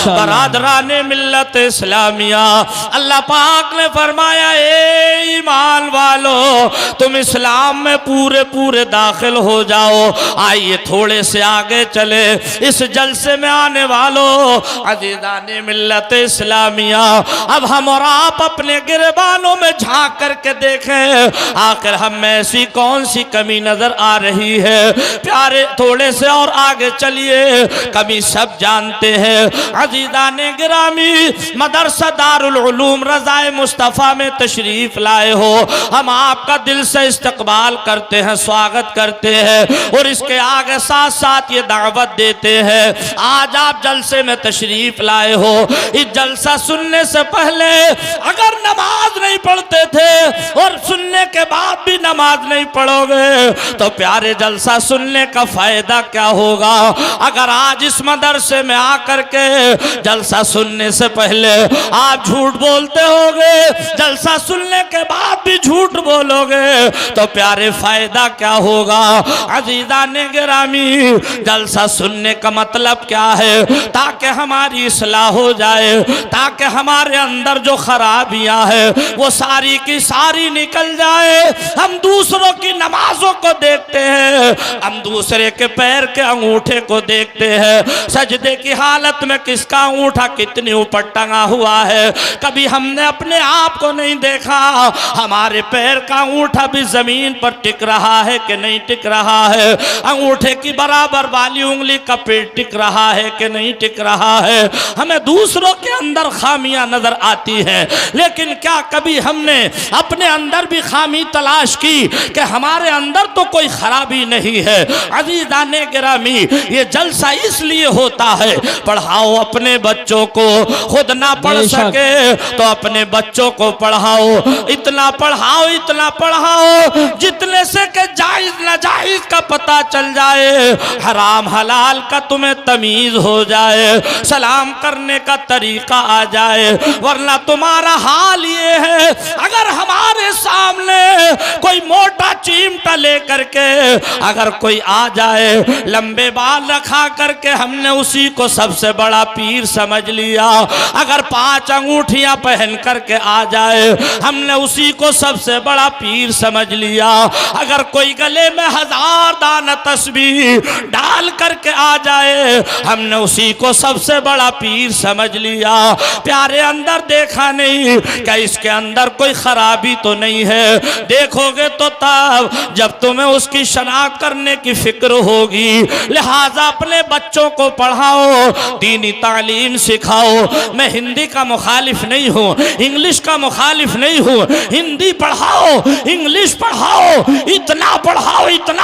बरादराने मिल्लत इस्लामिया, अल्लाह पाक ने फरमाया ए ईमान वालो तुम इस्लाम में पूरे पूरे दाखिल हो जाओ। आइए थोड़े से आगे चले, इस जलसे में आने वालों अज़ीज़ाने मिल्लत इस्लामिया, अब हम और आप अपने गिरबानों में झांक करके देखें आखिर हम में ऐसी कौन सी कमी नजर आ रही है। प्यारे थोड़े से और आगे चलिए, कमी सब जानते हैं। अज़ीज़ाने गिरामी, मदरसा दारुल उलूम रज़ाए मुस्तफ़ा में तशरीफ लाए हो, हम आपका दिल से इस्तकबाल करते हैं, स्वागत करते हैं और इसके आगे साथ साथ ये दावत देते हैं आज आप जलसे में तशरीफ लाए हो। इस जलसा सुनने से पहले अगर नमाज नहीं पढ़ते थे और सुनने के बाद भी नमाज नहीं पढ़ोगे तो प्यारे जलसा सुनने का फायदा क्या होगा। अगर आज इस मदरसे में आकर के जलसा सुनने से पहले आप झूठ बोलते होगे, जलसा सुनने के बाद भी झूठ बोलोगे तो प्यारे फायदा क्या होगा। अज़ीज़ाने गिरामी, जलसा सुनने का मतलब क्या है, ताकि हमारी इस्लाह हो जाए, ताकि हमारे अंदर जो खराबियां है वो सारी की सारी निकल जाए। हम दूसरों की नमाजों को देखते हैं, हम दूसरे के पैर के अंगूठे को देखते हैं, सजदे की हालत में किसका अंगूठा कितनी ऊपर टंगा हुआ है, कभी हमने अपने आप को नहीं देखा हमारे पैर का अंगूठा भी जमीन पर टिक रहा है कि नहीं टिक रहा है, अंगूठे की बराबर वाली उंगली का पेट टिक रहा है कि नहीं टिक रहा है। हमें दूसरों के अंदर खामियां नजर आती हैं, लेकिन क्या कभी हमने अपने अंदर भी खामी तलाश की कि हमारे अंदर तो कोई खराबी नहीं है। अज़ीज़ाने गिरामी, ये जलसा इसलिए होता है, पढ़ाओ अपने बच्चों को, खुद ना पढ़ सके तो अपने बच्चों को पढ़ाओ, इतना पढ़ाओ इतना पढ़ाओ जितने से के जायज नाजायज का पता चल जाए, हराम हलाल का तुम्हें तमीज हो जाए, सलाम करने का तरीका आ जाए। वरना तुम्हारा हाल ये है, अगर हमारे सामने कोई मोटा चिमटा लेकर के अगर कोई आ जाए, लंबे बाल रखा करके हमने उसी को सबसे बड़ा पीर समझ लिया, अगर 5 अंगूठियां पहन करके आ जाए हमने उसी को सबसे बड़ा पीर समझ लिया, अगर कोई गले में 1000 दाना तस्बीह डाल करके आ जाए हमने उसी को सबसे बड़ा पीर समझ लिया। प्यारे अंदर देखा नहीं क्या इसके अंदर कोई खराबी तो नहीं है। देखोगे तो तब जब तुम्हें उसकी शनाख्त करने की फिक्र होगी। लिहाजा अपने बच्चों को पढ़ाओ, दीनी तालीम सिखाओ। मैं हिंदी का मुखालिफ नहीं हूँ, इंग्लिश का मुखालिफ नहीं हूँ, हिंदी पढ़ाओ, इंग्लिश पढ़ाओ, इतना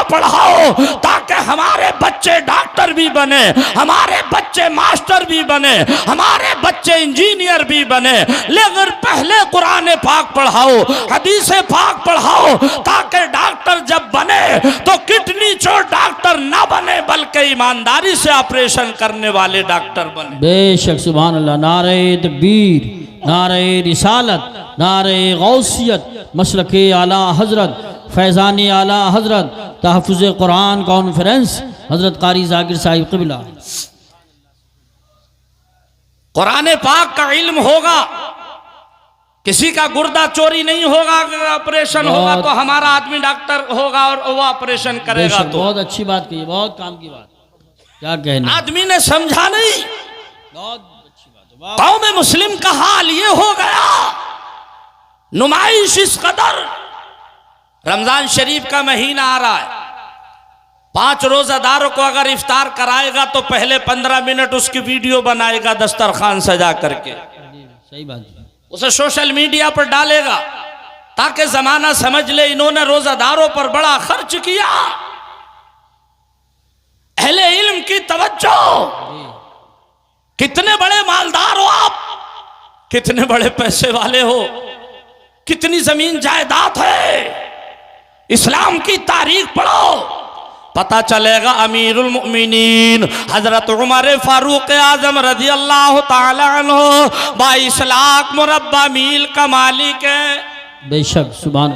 पढ़ाओ ताकि हमारे बच्चे डॉक्टर भी बने, हमारे बच्चे मास्टर भी बने, हमारे बच्चे इंजीनियर भी बने। लेकिन पहले कुरान पाक पढ़ाओ, हदीस पाक पढ़ाओ ताकि डॉक्टर जब बने तो किडनी चोर डॉक्टर ना बने बल्कि ईमानदारी से ऑपरेशन करने वाले डॉक्टर बने। बेशक सुभान अल्लाह। नारे तकबीर, नारे रिसालत, नारे गौसियत, मसलके आला हजरत, फैज़ानी आला हजरत, तहफ़्फ़ुज़ कुरान कॉन्फ्रेंस हजरत कारी जाकिर साहिब क़िबला। कुरान पाक का इल्म होगा, किसी का गुर्दा चोरी नहीं होगा, अगर ऑपरेशन होगा तो हमारा आदमी डॉक्टर होगा और वो ऑपरेशन करेगा। तो बहुत अच्छी बात कही, बहुत काम की बात, क्या कहना। आदमी ने समझा नहीं, बहुत अच्छी बात। कौम मुस्लिम का हाल ये हो गया, नुमाइश इस कदर। रमजान शरीफ का महीना आ रहा है, 5 रोजादारों को अगर इफ्तार कराएगा तो पहले 15 मिनट उसकी वीडियो बनाएगा दस्तरखान सजा करके, सही बात है, उसे सोशल मीडिया पर डालेगा ताकि जमाना समझ ले इन्होंने रोजादारों पर बड़ा खर्च किया। अहले इल्म की तवज्जो, कितने बड़े मालदार हो आप, कितने बड़े पैसे वाले हो, कितनी जमीन जायदाद है, इस्लाम की तारीख पढ़ो, पता चलेगा। अमीरुल मोमिनीन हजरत उमर फारूक आजम रजी अल्लाह ताला अन्हु 22 लाख मुरब्बा मील का मालिक है। बेशक सुभान।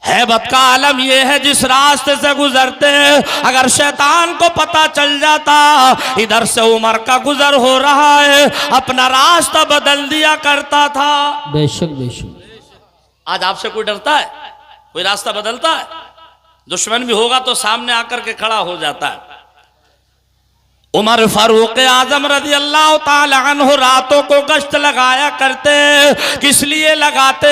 हैबत का आलम यह है जिस रास्ते से गुजरते हैं अगर शैतान को पता चल जाता इधर से उमर का गुजर हो रहा है अपना रास्ता बदल दिया करता था। बेशक बेशक। आज आपसे कोई डरता है? कोई रास्ता बदलता है? दुश्मन भी होगा तो सामने आकर के खड़ा हो जाता है। उमर फारूक आजम रजी अल्लाह ताला अन्हु रातों को गश्त लगाया करते। किस लिए लगाते?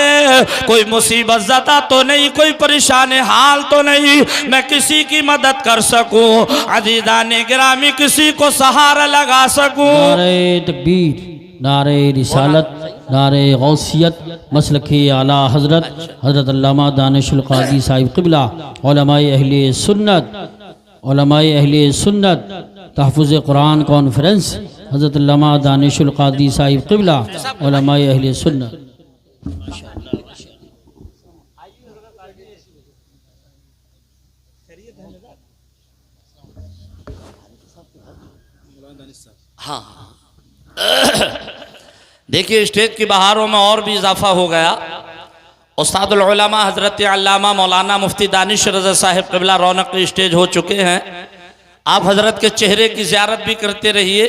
कोई मुसीबत ज़दा तो नहीं, कोई परेशान हाल तो नहीं, मैं किसी की मदद कर सकूं, अजीज़ाने गिरामी किसी को सहारा लगा सकूं। नारे तकबीर, नारे रिसालत, नारे गौसियत, मसलके आला हज़रत हज़रत अल्लामा दानिशुल क़ादी साहिब क़िबला, उलमाए अहले सुन्नत, उलमाए अहले सुन्नत तहफ़्फ़ुज़ कुरान कॉन्फ्रेंस हज़रत अल्लामा दानिशुल क़ादी साहिब क़िबला, उलमाए अहले सुन्नत। हाँ देखिए स्टेज की बहारों में और भी इजाफा हो गया। उस्तादुल उलमा हज़रत अल्लामा मौलाना मुफ्ती दानिश रज़ा साहिब क़िबला रौनक स्टेज हो चुके हैं। आप हज़रत के चेहरे की ज़ियारत भी करते रहिए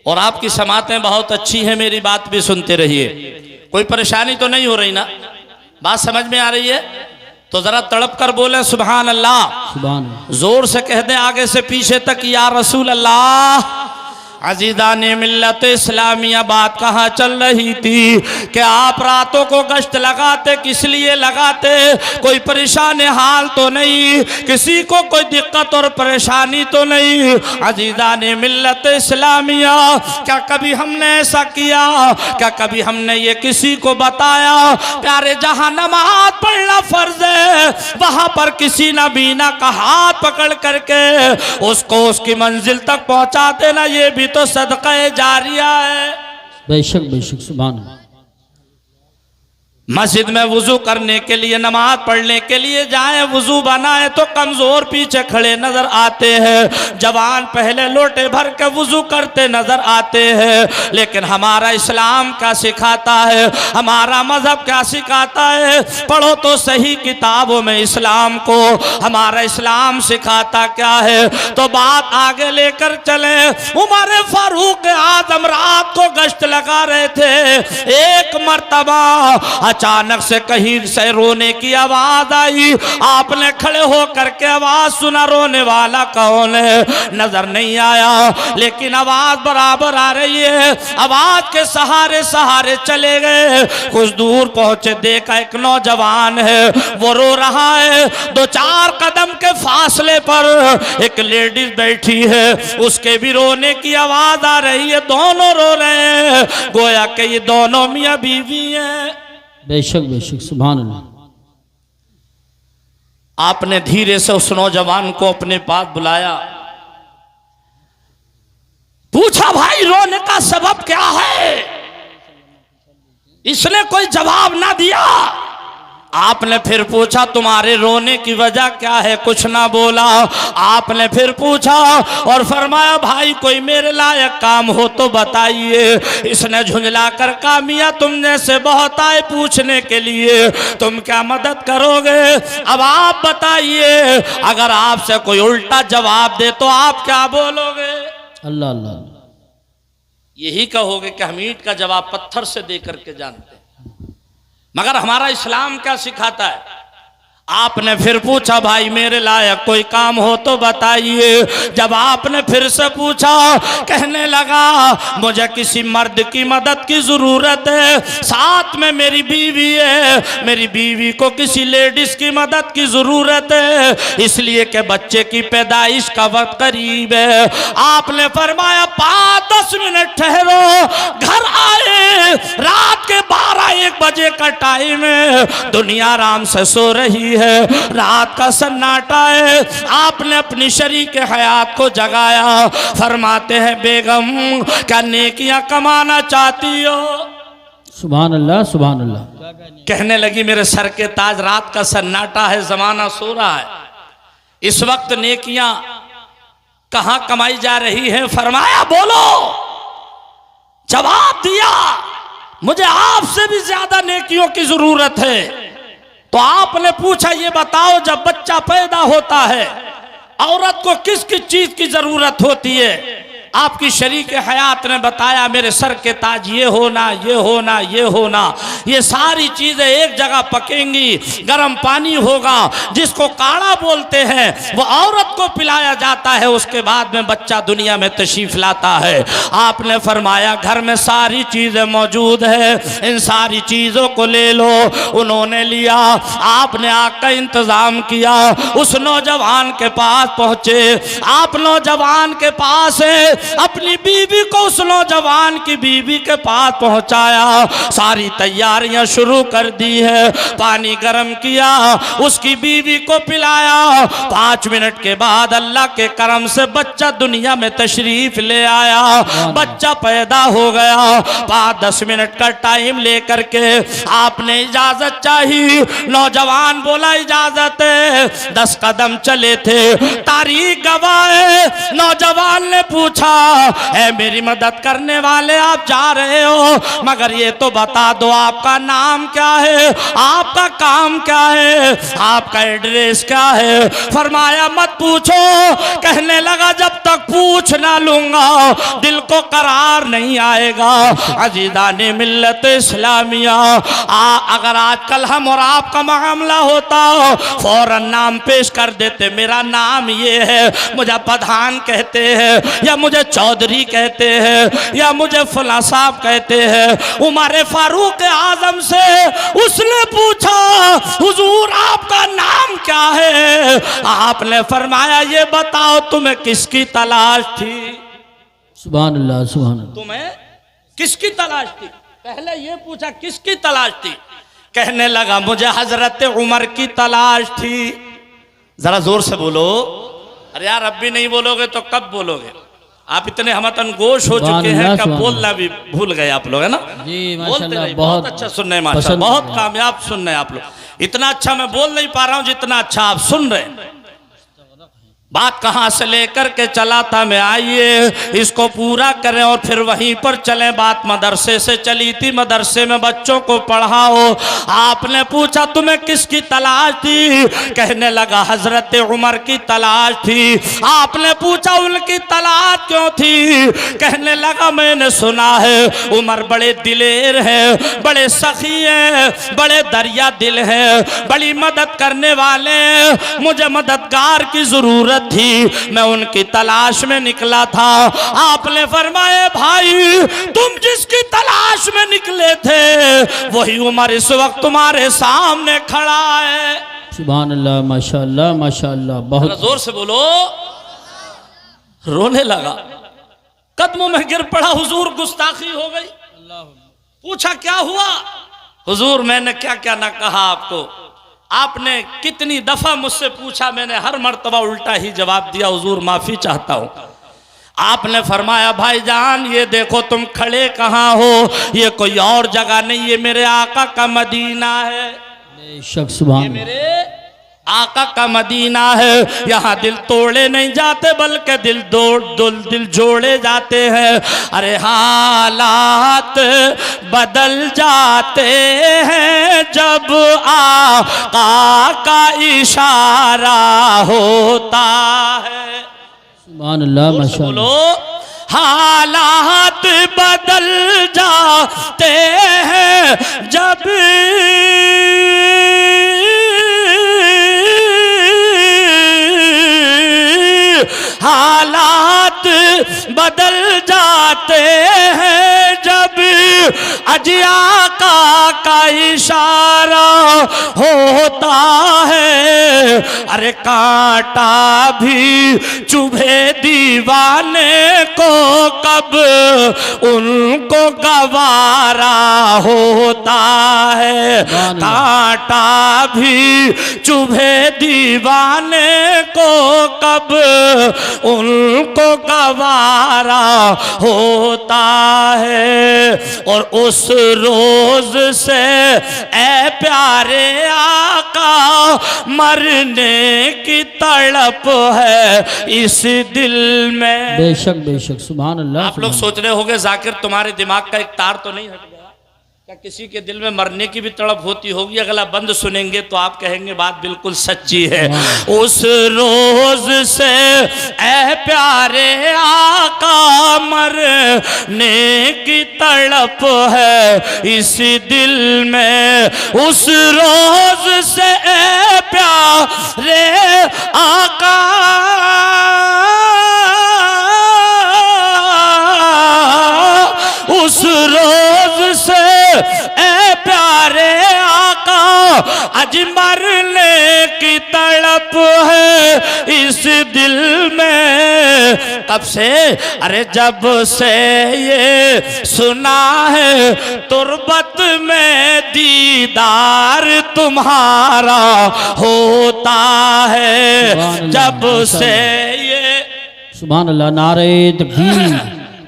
और आपकी समातें बहुत अच्छी हैं, मेरी बात भी सुनते रहिए। कोई परेशानी तो नहीं हो रही ना? बात समझ में आ रही है? तो ज़रा तड़प कर बोले सुभान अल्लाह। सुभान। जोर से कह दें आगे से पीछे तक या रसूल अल्लाह। अजीज़ाने मिल्लत इस्लामिया, बात कहाँ चल रही थी कि आप रातों को गश्त लगाते, किस लिए लगाते? कोई परेशान हाल तो नहीं, किसी को कोई दिक्कत और परेशानी तो नहीं। अजीज़ाने मिल्लत इस्लामिया, क्या कभी हमने ऐसा किया? क्या कभी हमने ये किसी को बताया? प्यारे जहाँ नमाज पढ़ना फर्ज है वहाँ पर किसी नबीना का हाथ पकड़ करके उसको उसकी मंजिल तक पहुँचा देना, ये भी तो सदका जारिया है। बेशक बेशक। सुभान। मस्जिद में वुजू करने के लिए, नमाज पढ़ने के लिए जाएं, वुजू बनाए तो कमजोर पीछे खड़े नजर आते हैं, जवान पहले लोटे भर के वुजू करते नजर आते हैं। लेकिन हमारा इस्लाम क्या सिखाता है, हमारा मजहब क्या सिखाता है? पढ़ो तो सही किताबों में इस्लाम को। हमारा इस्लाम सिखाता क्या है? तो बात आगे लेकर चले। उमर फारूक आजम रात को गश्त लगा रहे थे। एक मर्तबा अचानक से कहीं से रोने की आवाज आई। आपने खड़े होकर के आवाज सुना, रोने वाला कौन है नजर नहीं आया, लेकिन आवाज बराबर आ रही है। आवाज के सहारे सहारे चले गए। कुछ दूर पहुंचे, देखा एक नौजवान है, वो रो रहा है। 2-4 कदम के फासले पर एक लेडीज बैठी है, उसके भी रोने की आवाज आ रही है। दोनों रो रहे हैं, गोया कि ये दोनों मियां बीवी हैं। बेशक बेशक। सुभान अल्लाह। आपने धीरे से उस नौजवान को अपने पास बुलाया, पूछा भाई रोने का सबब क्या है? इसने कोई जवाब ना दिया। आपने फिर पूछा तुम्हारे रोने की वजह क्या है? कुछ ना बोला। आपने फिर पूछा और फरमाया भाई कोई मेरे लायक काम हो तो बताइए। इसने झुंझला कर कहा मियां तुमने से बहुत आए पूछने के लिए, तुम क्या मदद करोगे? अब आप बताइए, अगर आपसे कोई उल्टा जवाब दे तो आप क्या बोलोगे? अल्लाह अल्लाह। यही कहोगे कि हम ईंट का जवाब पत्थर से दे करके जानते हैं। मगर हमारा इस्लाम क्या सिखाता है? आपने फिर पूछा भाई मेरे लायक कोई काम हो तो बताइए। जब आपने फिर से पूछा, कहने लगा मुझे किसी मर्द की मदद की जरूरत है, साथ में मेरी बीवी है, मेरी बीवी को किसी लेडीज की मदद की जरूरत है, इसलिए कि बच्चे की पैदाइश का वक्त करीब है। आपने फरमाया 5-10 मिनट ठहरो। घर आए, रात के 12-1 बजे का टाइम है, दुनिया आराम से सो रही है, रात का सन्नाटा है। आपने अपनी शरीक हयात को जगाया। फरमाते हैं बेगम क्या नेकियां कमाना चाहती हो? सुभान अल्लाह सुभान अल्लाह। कहने लगी मेरे सर के ताज, रात का सन्नाटा है, जमाना सो रहा है, इस वक्त नेकियां कहां कमाई जा रही है? फरमाया बोलो। जवाब दिया मुझे आपसे भी ज्यादा नेकियों की जरूरत है। तो आपने पूछा ये बताओ जब बच्चा पैदा होता है औरत को किस किस चीज की जरूरत होती है? आपकी शरीक हयात ने बताया मेरे सर के ताज ये होना, ये होना, ये होना, ये सारी चीजें एक जगह पकेंगी, गर्म पानी होगा जिसको काढ़ा बोलते हैं, वो औरत को पिलाया जाता है, उसके बाद में बच्चा दुनिया में तशरीफ लाता है। आपने फरमाया घर में सारी चीजें मौजूद है, इन सारी चीजों को ले लो। उन्होंने लिया, आपने आग का इंतजाम किया, उस नौजवान के पास पहुंचे। आप नौजवान के पास अपनी बीवी को उस नौजवान की बीवी के पास पहुंचाया, सारी तैयारियां शुरू कर दी है, पानी गर्म किया, उसकी बीवी को पिलाया। 5 मिनट के बाद अल्लाह के करम से बच्चा दुनिया में तशरीफ ले आया, बच्चा पैदा हो गया। 5-10 मिनट का टाइम लेकर के आपने इजाजत चाहिए, नौजवान बोला इजाजत है। 10 कदम चले थे, तारीख गवाह है। नौजवान ने पूछा है मेरी मदद करने वाले आप जा रहे हो, मगर ये तो बता दो आपका नाम क्या है, आपका काम क्या है, आपका एड्रेस क्या है? फरमाया मत पूछो। कहने लगा जब तक पूछ ना लूंगा दिल को करार नहीं आएगा। अजीज़ाने मिल्लत इस्लामिया, अगर आजकल हम और आपका मामला होता फौरन नाम पेश कर देते, मेरा नाम ये है, मुझे प्रधान कहते हैं या मुझे चौधरी कहते हैं या मुझे फला साहब कहते हैं। उमर फारूक आजम से उसने पूछा हुजूर आपका नाम क्या है? आपने फरमाया ये बताओ तुम्हें किसकी तलाश थी? सुभान अल्लाह, सुभान अल्लाह। तुम्हें किसकी तलाश थी? पहले ये पूछा किसकी तलाश थी? कहने लगा मुझे हजरत उमर की तलाश थी। जरा जोर से बोलो। अरे यार अब भी नहीं बोलोगे तो कब बोलोगे? आप इतने हमतनगोश हो चुके हैं कि बोलना भी भूल गए आप लोग, है ना? जी माशाल्लाह, बहुत अच्छा सुन रहे हैं, माशाल्लाह, बहुत कामयाब सुन रहे हैं आप लोग। इतना अच्छा मैं बोल नहीं पा रहा हूँ जितना अच्छा आप सुन रहे हैं। बात कहाँ से लेकर के चला था मैं, आइए इसको पूरा करें और फिर वहीं पर चलें। बात मदरसे से चली थी, मदरसे में बच्चों को पढ़ाओ। आपने पूछा तुम्हें किसकी तलाश थी? कहने लगा हजरत उमर की तलाश थी। आपने पूछा उनकी तलाश क्यों थी? कहने लगा मैंने सुना है उमर बड़े दिलेर हैं, बड़े सखी हैं, बड़े दरिया दिल हैं, बड़ी मदद करने वाले, मुझे मददगार की जरूरत थी, मैं उनकी तलाश में निकला था। आपने फरमाया भाई तुम जिसकी तलाश में निकले थे वही उमर इस वक्त तुम्हारे सामने खड़ा है। सुभान अल्लाह, माशाअल्लाह, माशाअल्लाह, बहुत जोर से बोलो। रोने लगा, कदमों में गिर पड़ा, हुजूर गुस्ताखी हो गई। पूछा क्या हुआ? हुजूर मैंने क्या क्या ना कहा आपको, आपने कितनी दफा मुझसे पूछा, मैंने हर मर्तबा उल्टा ही जवाब दिया, हुजूर माफी चाहता हूं। आपने फरमाया भाईजान ये देखो तुम खड़े कहाँ हो, ये कोई और जगह नहीं, ये मेरे आका का मदीना है। बेशक, सुभान, मेरे आका का मदीना है। यहाँ दिल तोड़े नहीं जाते बल्कि दिल जोड़े जाते हैं। अरे हालात बदल जाते हैं जब आका का इशारा होता है। सुभान अल्लाह, माशाअल्लाह। बोलो हालात बदल जाते हैं जब हालात बदल जाते हैं जब अजिया का इशारा होता है। अरे कांटा भी चुभे दीवाने को कब उनको गवारा होता है। कांटा भी चुभे दीवाने को कब उनको गवारा होता है। और उस रोज से ए प्यारे आका मरने की तड़प है इस दिल में। बेशक, बेशक, सुभान अल्लाह। आप लोग सोच रहे होंगे जाकिर तुम्हारे दिमाग का एक तार तो नहीं हट गया? क्या किसी के दिल में मरने की भी तड़प होती होगी? अगला बंद सुनेंगे तो आप कहेंगे बात बिल्कुल सच्ची है। उस रोज से ऐ प्यारे आका मरने की तड़प है इस दिल में। उस रोज से ऐ प्यारे आका उस रोज से ऐ प्यारे आका आज मरने की तड़प है इस दिल में। कब से? अरे जब से ये सुना है तुरबत में दीदार तुम्हारा होता है। जब से ये सुभान अल्लाह। नारे तकबीर,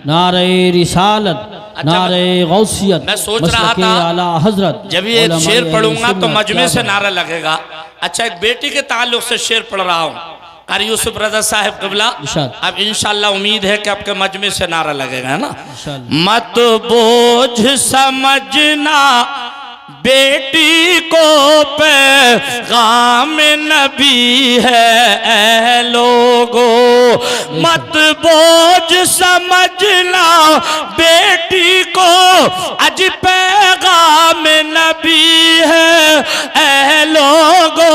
नारे रिसालत, नारे गौसियत। मैं सोच रहा था आला हजरत जब ये शेर पढ़ूंगा तो मजमे से नारा लगेगा। अच्छा, एक बेटी के ताल्लुक से शेर पढ़ रहा हूँ, कारी यूसुफ रजा साहिब क़िबला। अब इंशाल्लाह उम्मीद है कि आपके मजमे से नारा लगेगा, है ना? मत बोझ समझना बेटी को पैगाम नबी है ऐ लोगो। मत बोझ समझना बेटी को आज पैगाम नबी है ऐ लोगो।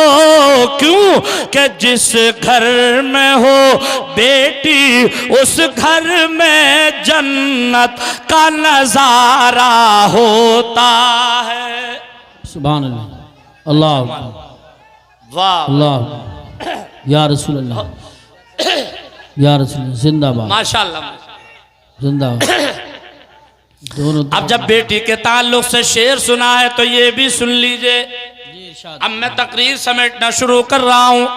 क्यों? कि जिस घर में हो बेटी उस घर में जन्नत का नजारा होता है। सुभान अल्लाह, अल्लाह वाह, अल्लाह, या रसूल अल्लाह, या रसूल अल्लाह, जिंदाबाद, माशाल्लाह, जिंदाबाद। दोनों अब जब बेटी के ताल्लुक से शेर सुना है तो ये भी सुन लीजिए। अब मैं तकरीर समेटना शुरू कर रहा हूँ।